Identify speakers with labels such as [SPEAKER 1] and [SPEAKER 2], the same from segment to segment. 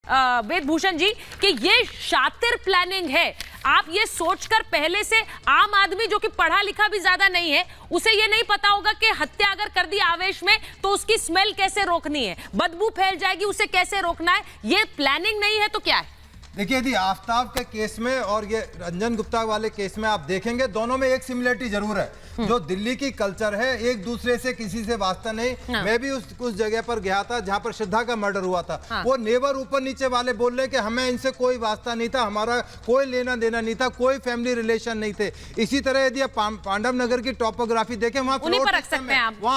[SPEAKER 1] वेदभूषण जी कि ये शातिर प्लानिंग है। आप ये सोचकर पहले से, आम आदमी जो कि पढ़ा लिखा भी ज्यादा नहीं है, उसे ये नहीं पता होगा कि हत्या अगर कर दी आवेश में तो उसकी स्मेल कैसे रोकनी है, बदबू फैल जाएगी, उसे कैसे रोकना है, ये प्लानिंग नहीं है तो क्या है?
[SPEAKER 2] देखिए, यदि आफ्ताब के केस में और ये रंजन गुप्ता वाले केस में आप देखेंगे, दोनों में एक सिमिलरिटी जरूर है। जो दिल्ली की कल्चर है, एक दूसरे से किसी से वास्ता नहीं। मैं भी उस जगह पर गया था जहां पर श्रद्धा का मर्डर हुआ था। वो नेबर ऊपर नीचे वाले बोल रहे कि हमें इनसे कोई वास्ता नहीं था, हमारा कोई लेना देना नहीं था, कोई फैमिली रिलेशन नहीं थे। इसी तरह यदि आप पांडव नगर की टॉपोग्राफी देखें, वहाँ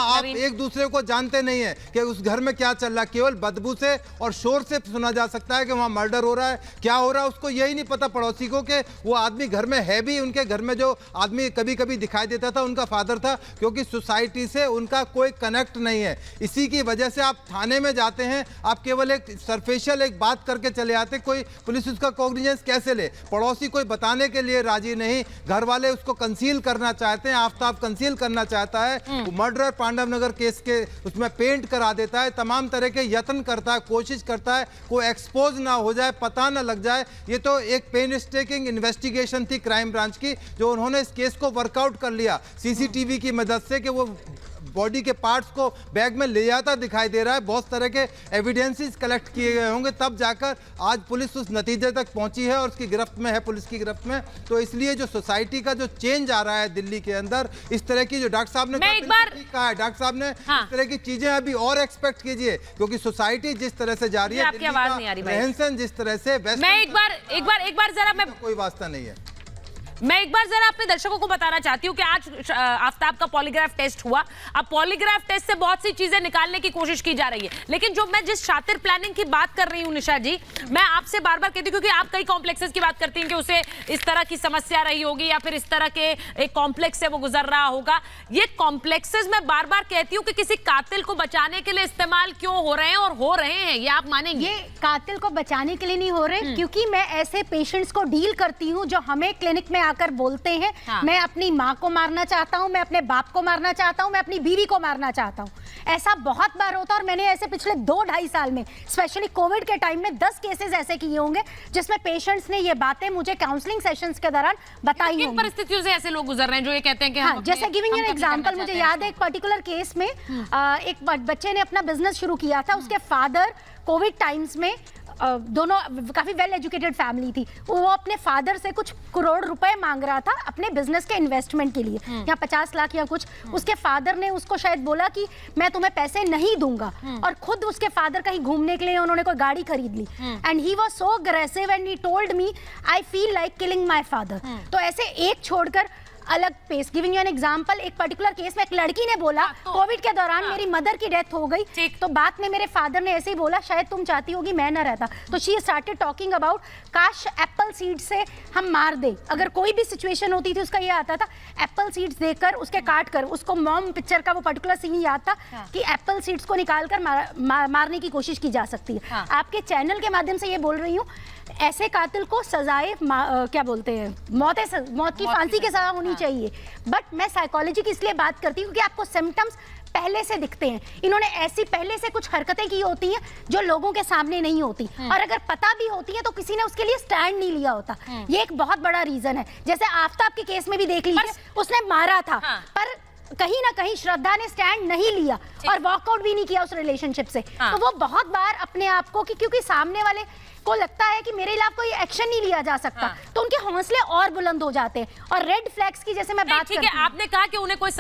[SPEAKER 2] आप एक दूसरे को जानते नहीं है कि उस घर में क्या चल रहा है। केवल बदबू से और शोर से सुना जा सकता है कि वहाँ मर्डर हो रहा है, क्या हो रहा है उसको यही नहीं पता पड़ोसी को कि वो आदमी घर में है भी। उनके घर में जो आदमी कभी कभी दिखाई देता था उनका फादर था, क्योंकि सोसाइटी से उनका कोई कनेक्ट नहीं है। इसी की वजह से आप थाने में जाते हैं, आप केवल एक सरफेशियल एक बात करके चले आते, कोई पुलिस उसका कॉग्निजेंस कैसे ले? पड़ोसी कोई बताने के लिए राजी नहीं, घर वाले उसको कंसील करना चाहते हैं। आफ्ताब कंसील करना चाहता है, मर्डर पांडव नगर केस के उसमें पेंट करा देता है, तमाम तरह के यत्न करता है, कोशिश करता है कोई एक्सपोज ना हो जाए, पता ना लग जाए। ये तो एक पेनस्टेकिंग इन्वेस्टिगेशन थी क्राइम ब्रांच की, जो उन्होंने इस केस को वर्कआउट कर लिया सीसीटीवी की मदद से, कि वो बॉडी के पार्ट्स को बैग में ले जाता दिखाई दे रहा है। बहुत तरह के एविडेंसेस कलेक्ट किए गए होंगे, तब जाकर आज पुलिस उस नतीजे तक पहुंची है और उसकी गिरफ्त में है, पुलिस की गिरफ्त में। तो इसलिए जो सोसाइटी का जो चेंज आ रहा है दिल्ली के अंदर, इस तरह की जो डॉक्टर साहब ने कहा है, डॉक्टर साहब ने इस तरह की चीजें अभी और एक्सपेक्ट कीजिए, क्योंकि सोसाइटी जिस तरह से जा रही है, रहन सहन जिस तरह से,
[SPEAKER 1] मैं एक बार जरा मैं
[SPEAKER 2] कोई वास्ता नहीं है।
[SPEAKER 1] मैं एक बार जरा अपने दर्शकों को बताना चाहती हूँ कि आज आफ्ताब का पॉलीग्राफ टेस्ट हुआ। अब पॉलीग्राफ टेस्ट से बहुत सी चीजें निकालने की कोशिश की जा रही है, लेकिन जो मैं जिस शातिर प्लानिंग की बात कर रही हूँ निशा जी, मैं आपसे बार बार कहती हूँ, क्योंकि आप कई कॉम्प्लेक्सेस की बात करती हैं कि उसे इस तरह की समस्या रही होगी या फिर इस तरह के एक कॉम्प्लेक्स से वो गुजर रहा होगा। ये कॉम्प्लेक्सेस मैं बार बार कहती हूँ कि किसी कातिल को बचाने के लिए इस्तेमाल क्यों हो रहे हैं, और हो रहे हैं, ये आप मानेंगे?
[SPEAKER 3] ये कातिल को बचाने के लिए नहीं हो रहे, क्योंकि मैं ऐसे पेशेंट्स को डील करती हूँ जो हमें क्लिनिक में आकर बोलते हैं, मैं अपनी माँ को मारना चाहता हूँ, मैं अपने बाप को मारना चाहता हूँ, मैं अपनी बीवी को मारना चाहता हूँ। ऐसा बहुत बार होता है, और मैंने ऐसे पिछले 2-2.5 साल में, स्पेशली कोविड के टाइम में 10 केसेस ऐसे किए होंगे जिसमें पेशेंट्स ने ये बातें मुझे काउंसलिंग सेशंस के दौरान बताई होंगी।
[SPEAKER 1] किन परिस्थितियों से ऐसे लोग गुजर रहे हैं जो ये कहते हैं कि हम
[SPEAKER 3] जैसे गिविंग एन एग्जांपल, मुझे याद है एक पर्टिकुलर केस में एक बच्चे ने अपना बिजनेस शुरू किया था। उसके फादर कोविड टाइम्स में, दोनों काफी वेल एजुकेटेड फैमिली थी, वो अपने फादर से कुछ करोड़ रुपए मांग रहा था अपने बिजनेस के इन्वेस्टमेंट के लिए, या 50 लाख या कुछ। उसके फादर ने उसको शायद बोला कि मैं तुम्हें पैसे नहीं दूंगा, और खुद उसके फादर कहीं घूमने के लिए उन्होंने कोई गाड़ी खरीद ली, and he was so aggressive and he told me I feel like killing my father. तो ऐसे एक छोड़कर अलग पेस, गिविंग यू एन एग्जांपल, एक पर्टिकुलर केस में एक लड़की ने बोला कोविड के दौरान मेरी मदर की डेथ हो गई, तो बाद में मेरे फादर ने ऐसे ही बोला शायद तुम चाहती होगी मैं ना रहता। तो शी स्टार्टेड टॉकिंग अबाउट काश एप्पल सीड्स से हम मार दे। अगर कोई भी सिचुएशन होती थी उसका ये आता था, एप्पल सीड्स देकर उसके काट कर, उसको मॉम पिक्चर का वो पर्टिकुलर सीन याद था कि एप्पल सीड्स को निकाल कर मारने की कोशिश की जा सकती है। आपके चैनल के माध्यम से ये बोल रही हूँ, ऐसे कातिल को सजाए क्या बोलते हैं, मौत की फांसी की सजा होनी चाहिए। बट मैं साइकोलॉजी की इसलिए बात करती हूँ कि आपको सिम्टम्स पहले से दिखते हैं। इन्होंने ऐसी पहले से कुछ हरकतें की होती हैं जो लोगों के सामने नहीं होती, और अगर पता भी होती है तो किसी ने उसके लिए स्टैंड नहीं लिया होता। ये एक बहुत बड़ा रीजन है। जैसे आफ्ताब के केस में भी देख लीजिए, उसने मारा था, पर कहीं ना कहीं श्रद्धा ने स्टैंड नहीं लिया और वॉकआउट भी नहीं किया उस रिलेशनशिप से। तो वो बहुत बार अपने आप को, क्योंकि सामने वाले को लगता है कि मेरे खिलाफ कोई एक्शन नहीं लिया जा सकता, तो उनके हौसले और बुलंद हो जाते हैं। और रेड फ्लैग्स की जैसे मैं बात करती हूं,
[SPEAKER 1] आपने कहा कि उन्हें कोई